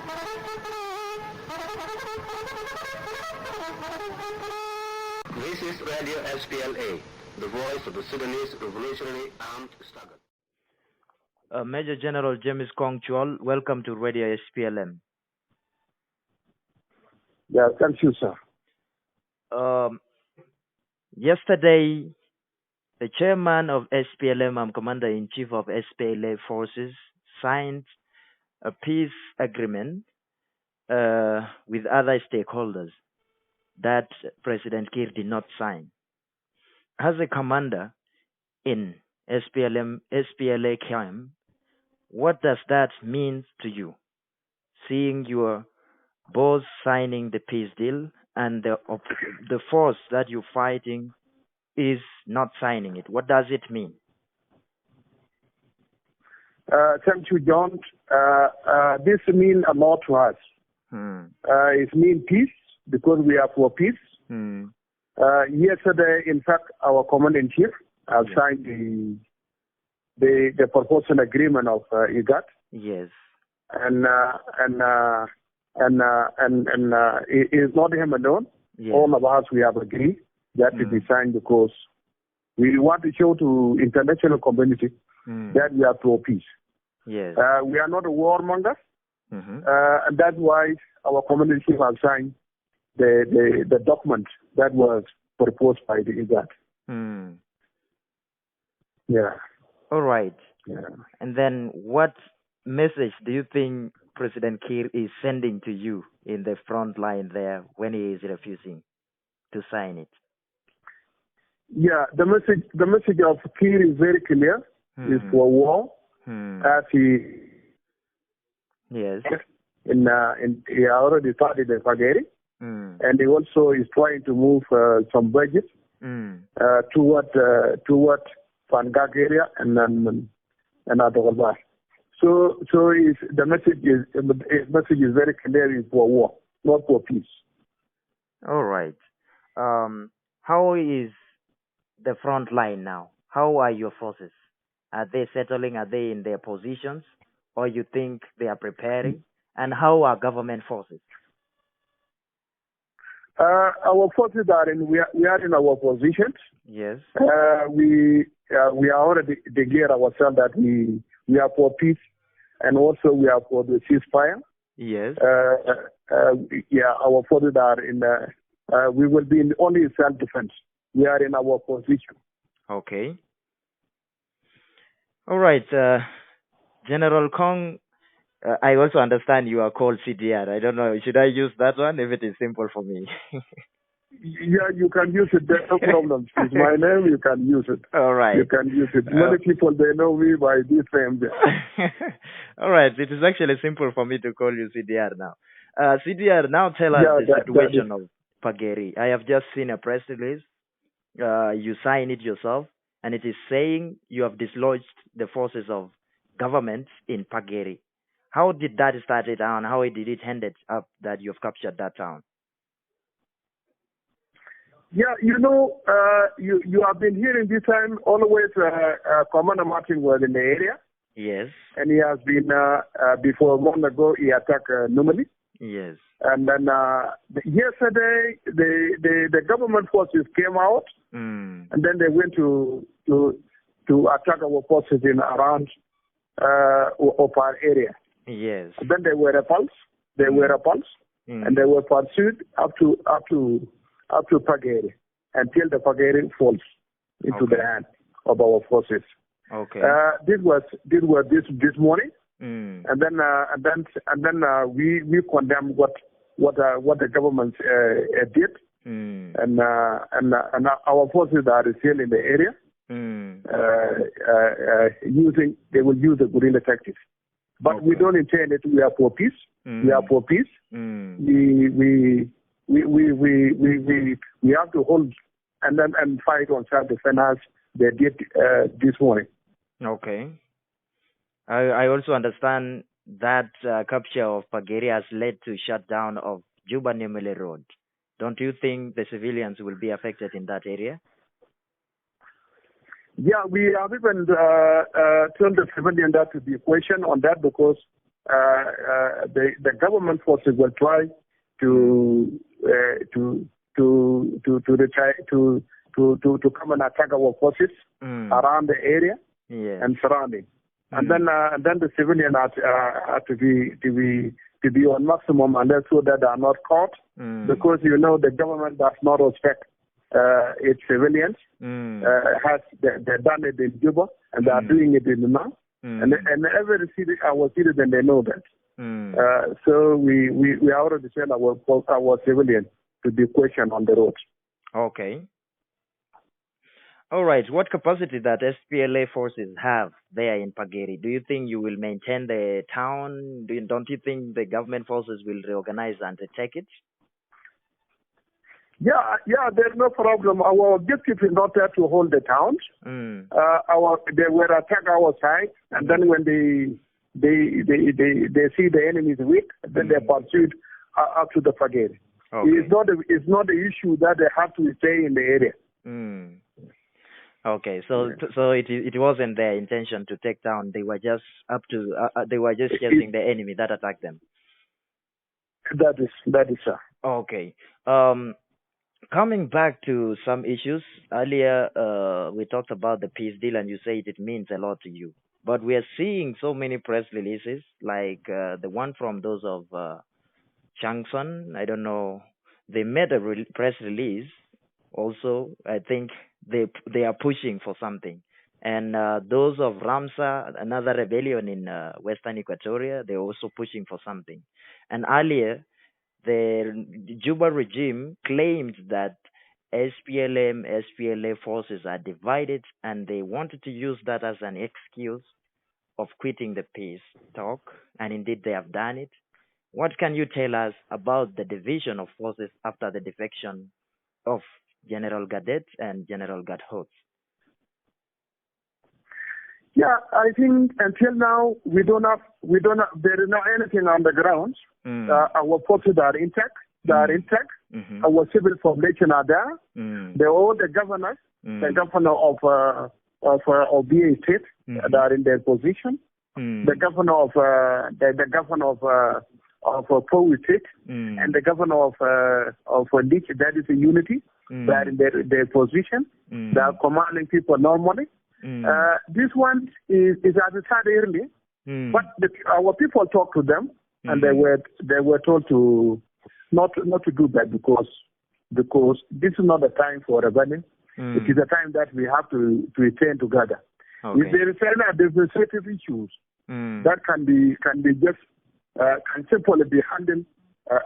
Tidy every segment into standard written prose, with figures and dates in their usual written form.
This is Radio SPLA, the voice of the Sudanese Revolutionary Armed Struggle. Major General James Koang Chuol, welcome to Radio SPLM. Yeah, thank you, sir. Yesterday, the chairman of SPLM and commander-in-chief of SPLA forces signed a peace agreement with other stakeholders that President Kiir did not sign. As a commander in SPLA camp, what does that mean to you? Seeing your boss signing the peace deal and the force that you're fighting is not signing it. What does it mean? Thank you, John. This means a lot to us. It means peace because we are for peace. Yesterday, in fact, our commander-in-chief signed the proposal agreement of IGAD. Yes. And it is not him alone. Yes. All of us, we have agreed that it be signed because we want to show to international community that we are pro peace. Yes. We are not a warmonger, and that's why our community has signed the document that was proposed by the IGAD. Yeah. All right. Yeah. And then what message do you think President Kiir is sending to you in the front line there when he is refusing to sign it? Yeah, the message of Kiir is very clear. It's for war. As he he already started the Pagi, and he also is trying to move some budget toward Pangag area and Adolba. So the message is very clear: is for war, not for peace. All right. How is the front line now? How are your forces? Are they settling? Are they in their positions? Or you think they are preparing? And how are government forces? Our forces we are in our positions. Yes. We are already declared ourselves that we are for peace, and also we are for the ceasefire. Yes. Our forces are in. We will be in only self-defense. We are in our position. Okay. All right, General Koang. I also understand you are called CDR. I don't know. Should I use that one if it is simple for me? Yeah, you can use it. There's no problem. It's my name. You can use it. All right. You can use it. Many people, they know me by this name. All right. It is actually simple for me to call you CDR now. CDR, now tell us the situation of Pagi. I have just seen a press release. You signed it yourself, and it is saying you have dislodged the forces of government in Pagi. How did that start it and how did it end up that you have captured that town? Yeah, you have been hearing this time always Commander Martin was in the area. Yes. And he has been, before a month ago, he attacked Numali. Yes. And then yesterday, the government forces came out, and then they went to attack our forces in around of our area. Yes. And then they were repulsed. And they were pursued up to Pagi until the Pagi falls into the hand of our forces. Okay. This was this morning. And then we condemn what the government did, and our forces are still in the area, they will use the guerrilla tactics, but we don't intend it. We are for peace. We are for peace. We have to hold and fight on self-defense as they did this morning. Okay. I also understand that capture of Pagi has led to shutdown of Juba-Nimule Road. Don't you think the civilians will be affected in that area? Yeah, we have even turned the civilian that to be question on that because the government forces will try to come and attack our forces around the area and surrounding, and then the civilians are to be on maximum alert so that they are not caught, because the government does not respect its civilians. They've done it in Juba and they are doing it in the north, and every city, our citizen, they know that. So we already sent our civilians to be questioned on the roads. Okay. All right. What capacity that SPLA forces have there in Pagi? Do you think you will maintain the town? Don't you think the government forces will reorganize and take it? Yeah, there's no problem. Our objective is not there to hold the towns. They will attack our side, and then when they see the enemy is weak, then they pursue up to the Pagi. Okay. It's not the issue that they have to stay in the area. Okay, so it wasn't their intention to take down. They were just chasing the enemy that attacked them. That is sir. Okay. Coming back to some issues earlier, we talked about the peace deal, and you said it means a lot to you. But we are seeing so many press releases, like the one from those of Changson. I don't know. They made a press release. Also, I think they are pushing for something. And those of Ramsa, another rebellion in Western Equatoria, they're also pushing for something. And earlier, the Juba regime claimed that SPLM, SPLA forces are divided, and they wanted to use that as an excuse of quitting the peace talk, and indeed they have done it. What can you tell us about the division of forces after the defection of General Gadet and General Gadhot? Yeah, I think until now there is not anything on the ground. Our forces are intact. Our civil population are there. All the governors, the governor of BA State, that are in their position. The governor of Powi State and the governor of Lich, that is a unity. They are in their position. They are commanding people normally. This one is as I said earlier, but our people talked to them, and they were told to not to do that because this is not the time for rebellion. It is a time that we have to stand together. Okay. If there is any administrative issues that can simply be handled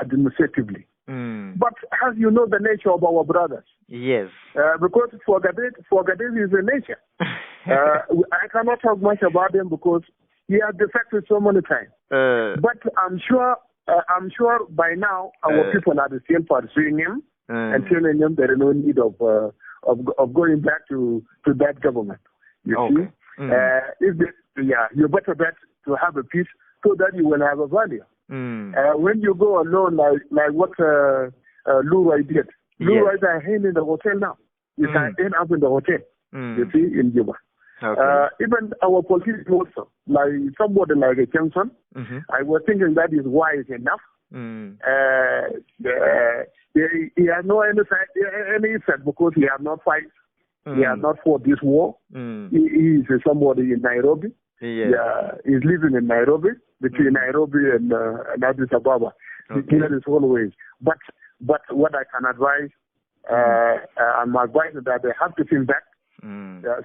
administratively. But as you know the nature of our brothers. Yes. Because for Gadet is a nature. I cannot talk much about him because he has defected so many times. But I'm sure by now our people are still pursuing him and telling him there is no need of going back to that government. You see? You better bet to have a peace so that you will have a value. When you go alone, like what Lurai did, Lurai is in the hotel now. You can end up in the hotel, you see, in Juba. Okay. Even our politicians also, like somebody like a Johnson, I was thinking that is wise enough. He has no any effect because he has not fight. He has not fought this war. He is somebody in Nairobi. Yeah, he's living in Nairobi, between Nairobi and Addis Ababa. Okay. That is always. But what I can advise, I'm advising that they have to think back,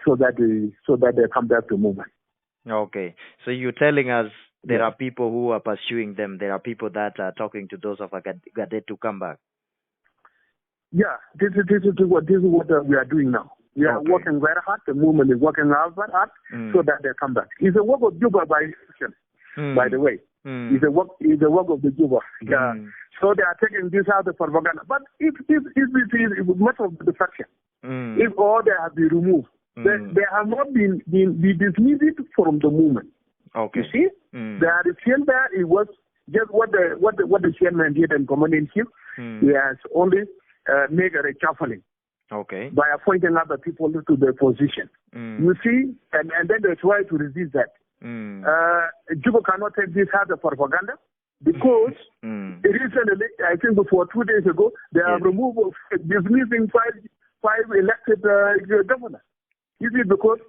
so that they come back to movement. Okay, so you're telling us there are people who are pursuing them. There are people that are talking to those of Gadet to come back. Yeah, this is what we are doing now. We are working very hard. The movement is working very hard so that they come back. It's a work of Juba by the way. It's a work of the Juba. Yeah. So they are taking this out of propaganda. But if it is much of the defection, if all they have been removed, they have not been dismissed from the movement. Okay. You see, they are still there. It was just what the chairman did and commanding chief. He has only made a reshuffling. Okay. By appointing other people to their position. You see, and then they try to resist that. Juba cannot take this as a propaganda because recently, I think before 2 days ago, they have removed, dismissing five elected governors. Is it because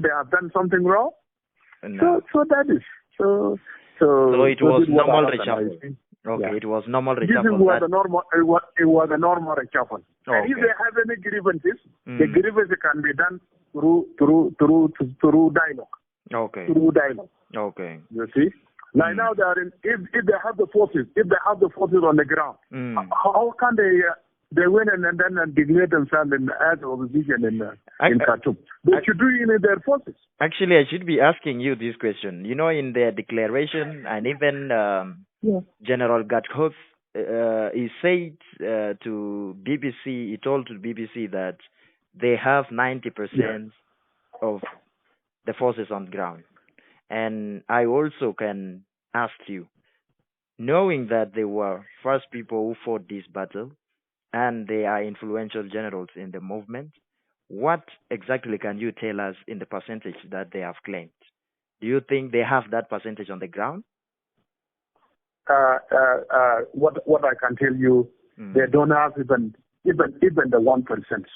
they have done something wrong? No. So that is so it was normal reshuffle. Okay, it was normal reshuffle. This was a normal. It was a normal reshuffle. Okay. And if they have any grievances, the grievances can be done through dialogue. Okay. Through dialogue. Okay. You see. Now they are in. If they have the forces, on the ground, how can they win and then declare themselves as opposition in Khartoum? They should do it in their forces. Actually, I should be asking you this question. You know, in their declaration and even General Gatkoff, he said to BBC, he told to BBC that they have 90% of the forces on ground. And I also can ask you, knowing that they were first people who fought this battle, and they are influential generals in the movement, what exactly can you tell us in the percentage that they have claimed? Do you think they have that percentage on the ground? What I can tell you, they don't have even the 1%.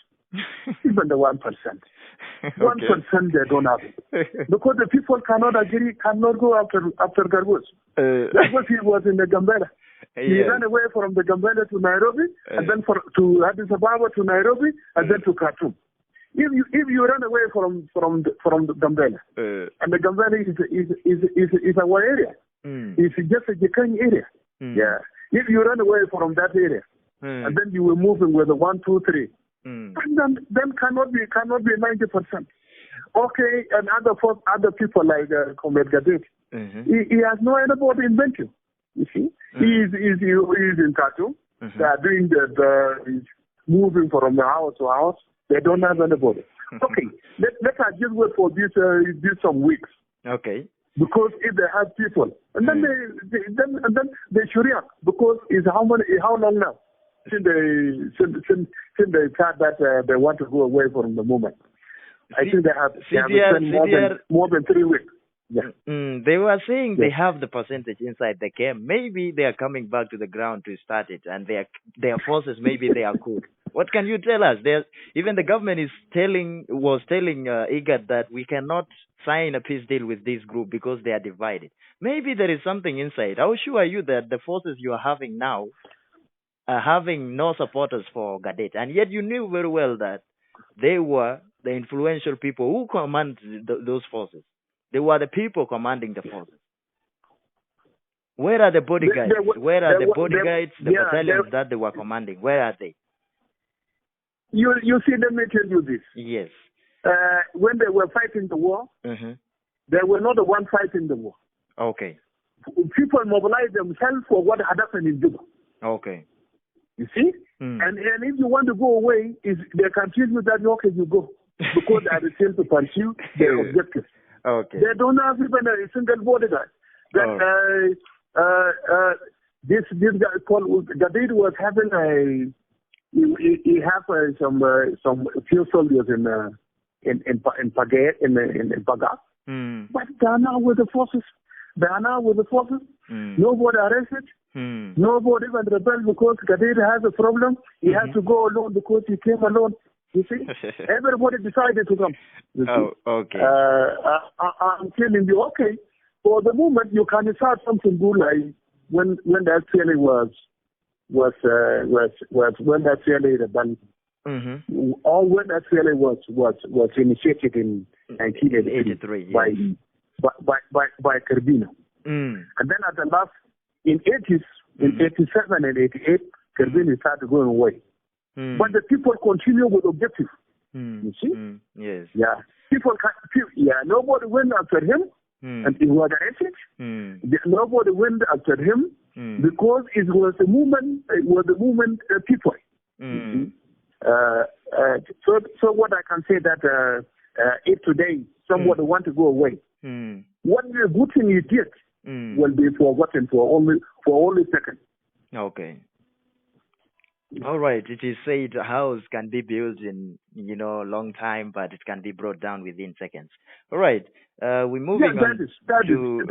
Even the 1%. 1% they don't have it. Because the people cannot go after Gargos. Gargos, he was in the Gambela. He ran away from the Gambela to Nairobi, and then to Addis Ababa to Nairobi, and then to Khartoum. If you run away from the Gambela, and the Gambela is our area, it's just a Jekani area. Yeah. If you run away from that area, and then you were moving with the 1, 2, 3. And then cannot be 90%. Okay, and other people like Comrade Gadet, he has no anybody inventive. You see, he is in Khartoum. They are doing the moving from the house to house. They don't have anybody. Okay, let us just wait for this some weeks. Okay. Because if they have people, and then they should react. Because it's how long now? Since they thought that they want to go away from the movement. I think they have spent more than 3 weeks. Yeah. They were saying they have the percentage inside the camp. Maybe they are coming back to the ground to start it, and their forces, maybe they are cool. What can you tell us? Even the government was telling IGAD that we cannot sign a peace deal with this group because they are divided. Maybe there is something inside. How sure are you that the forces you are having now are having no supporters for Gadet, and yet you knew very well that they were the influential people who command those forces. They were the people commanding the forces. Where are the bodyguards? Where are the bodyguards, the battalions that they were commanding? Where are they? You see, let me tell you this. Yes. When they were fighting the war, they were not the one fighting the war. Okay. People mobilized themselves for what had happened in Juba. Okay. You see? And if you want to go away, they can tell you that, okay, you go. Because they are still to pursue their objectives. Okay. They don't have even a single bodyguard. This guy called Gadet was having he have some few soldiers in Pagi, in Pagi. But they are now with the forces. Nobody arrested. Nobody even rebelled because Gadet has a problem. He has to go alone because he came alone. You see, everybody decided to come. Okay. I'm telling you, okay. For the moment, you can start something good like when the SPLA was when the SPLA rebelled, or when the SPLA was initiated in 1983 by Kerbino. And then at the last, in 80s, in 87 and 88, Kerbino started going away. But the people continue with objective. You see? Yes. Yeah. Nobody went after him, and he was arrested. Nobody went after him because it was the movement. It was the movement people. So what I can say that if today somebody want to go away, what the good thing he did will be forgotten for only seconds. Okay. All right. It is said a house can be built in, long time, but it can be brought down within seconds. All right. We're moving on that is to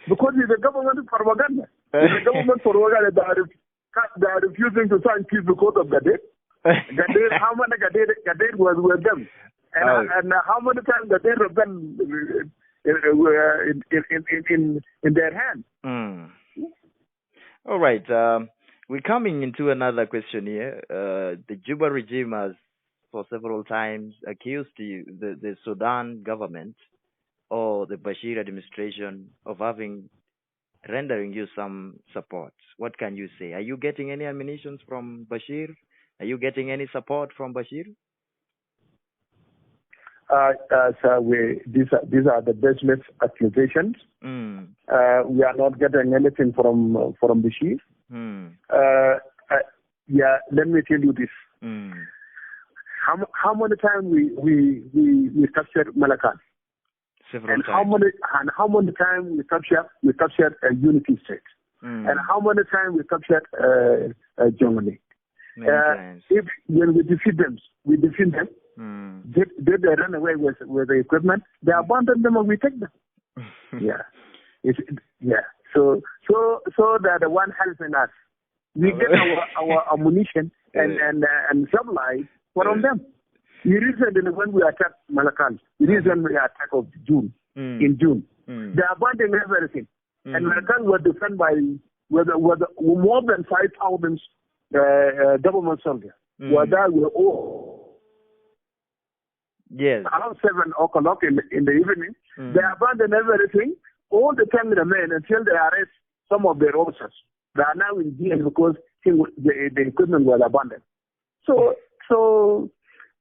because it's the government propaganda. It's the government propaganda they are refusing to sign peace because of Gadet. Gadet, how many Gadet was with them, and how many times Gadet rebelled in their hands. Mm. All right. We're coming into another question here. The Juba regime has, for several times, accused the Sudan government or the Bashir administration of rendering you some support. What can you say? Are you getting any ammunition from Bashir? Are you getting any support from Bashir? These are the baseless accusations. Mm. We are not getting anything from Bashir. Mm. Let me tell you this. Mm. How many times we captured Malakan? Several times. How many times we captured a unity state? Mm. And how many times we captured Germany? Many times. When we defeat them, mm. did they run away with the equipment? They abandon them and we take them. So that the one helping us, we get our ammunition and supply from them. Recently, when we attacked Malakan, recently attack of June, in June, they abandoned everything. And Malakan was defended by with more than 5,000 government soldiers. Were there were all around 7 o'clock in the evening. They abandoned everything. All the time remain until they arrest some of their officers. They are now in jail because the equipment was abandoned. So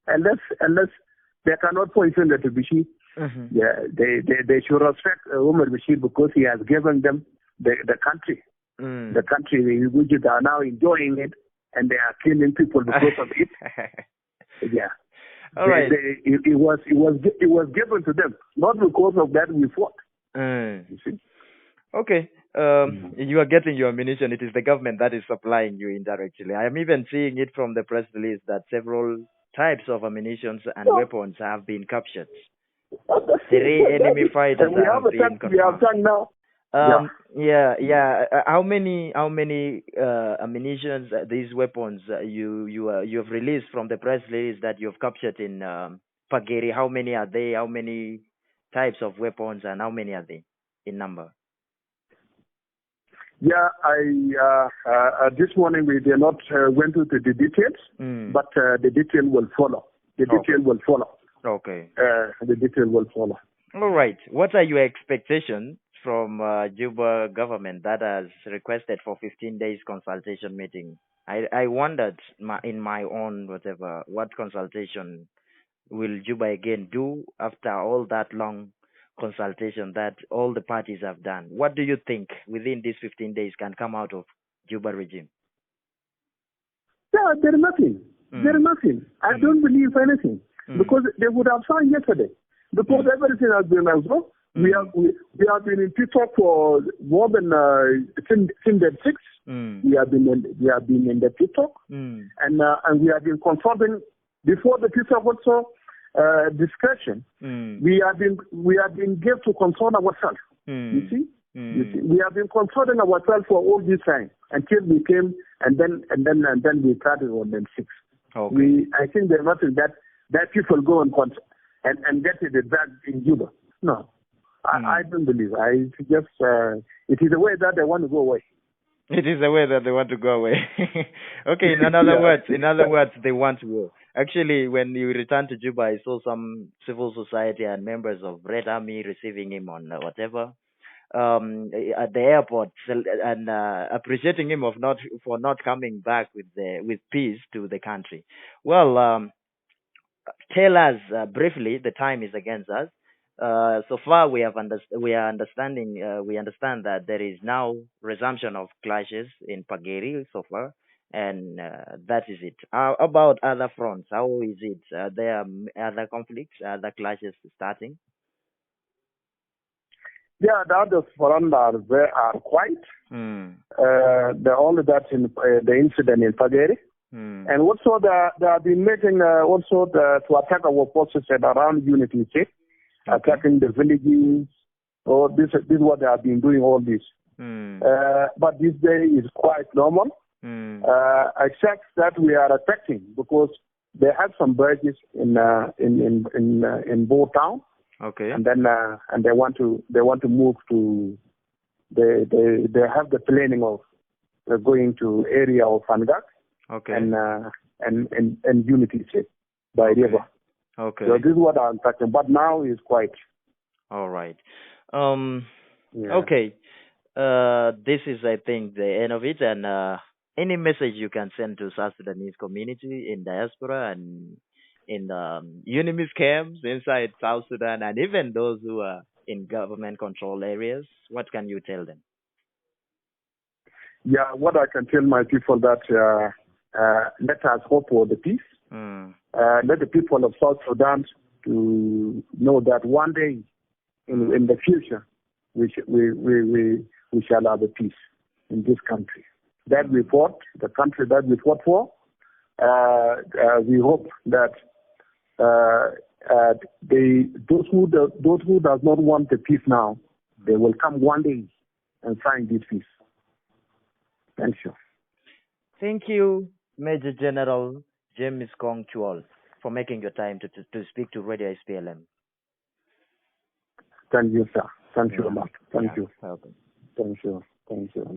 unless they cannot point finger to Bashir, they should respect Umar Bashir because he has given them the country. The country which they are now enjoying it, and they are killing people because of it. All right. It was given to them, not because of that we fought. You see? Okay. You are getting your ammunition. It is the government that is supplying you indirectly. I am even seeing it from the press release that several types of ammunition and weapons have been captured. 3 enemy fighters have been captured. We have done now. How many ammunitions, these weapons you have released from the press release that you've captured in Pagi? How many are they? How many types of weapons and how many are they in number? This morning we did not went into the details, but the detail will follow. Detail will follow. Okay. The detail will follow. All right. What are your expectations from Juba government that has requested for 15 days consultation meeting? I wondered in my own what consultation will Juba again do after all that long consultation that all the parties have done? What do you think within these 15 days can come out of Juba regime? There is nothing. There is nothing. I don't believe anything because they would have signed yesterday. Because everything has been resolved. We have been in peace talk for more than since the 6th. We have been in the peace talk, and we have been consulting before the peace talk also discussion. We have been given to consult ourselves. You see, we have been consulting ourselves for all this time until we came, and then we started on the 6th. Okay. I think there's nothing that people go and consult and get it back in Juba. No. I don't believe. It is a way that they want to go away. It is a way that they want to go away. Okay, in other words, they want to go. Actually, when you return to Juba, I saw some civil society and members of Red Army receiving him on whatever at the airport and appreciating him for not coming back with peace to the country. Well, tell us briefly. The time is against us. So far, we understand that there is now resumption of clashes in Pageri so far, and that is it. About other fronts, how is it? There are other conflicts, other clashes starting? Yeah, the other surrenders there are quiet. The only that in the incident in Pagi. And also they have been making to attack our forces at around Unity State, attacking the villages. Oh, this is what they have been doing all this. But this day is quite normal, except that we are affecting because they have some bridges in Bo Town. Okay. And then and they want to move to they have the planning of going to area of Fangak. Okay. And Unity State by river. Okay. So this is what I'm talking. But now is quite. All right. Okay. This is, I think, the end of it. And any message you can send to South Sudanese community in diaspora and in UNIMIS camps inside South Sudan, and even those who are in government-controlled areas, what can you tell them? Yeah, what I can tell my people that let us hope for the peace. Let the people of South Sudan to know that one day in the future we shall have a peace in this country that we fought, the country that we fought for. We hope that those who does not want the peace now, they will come one day and sign this peace. Thank you. Thank you, Major General James Koang Chuol, for making your time to speak to Radio SPLM. Thank you, sir. Thank you a lot. Thank you. Welcome. Thank you. Thank you.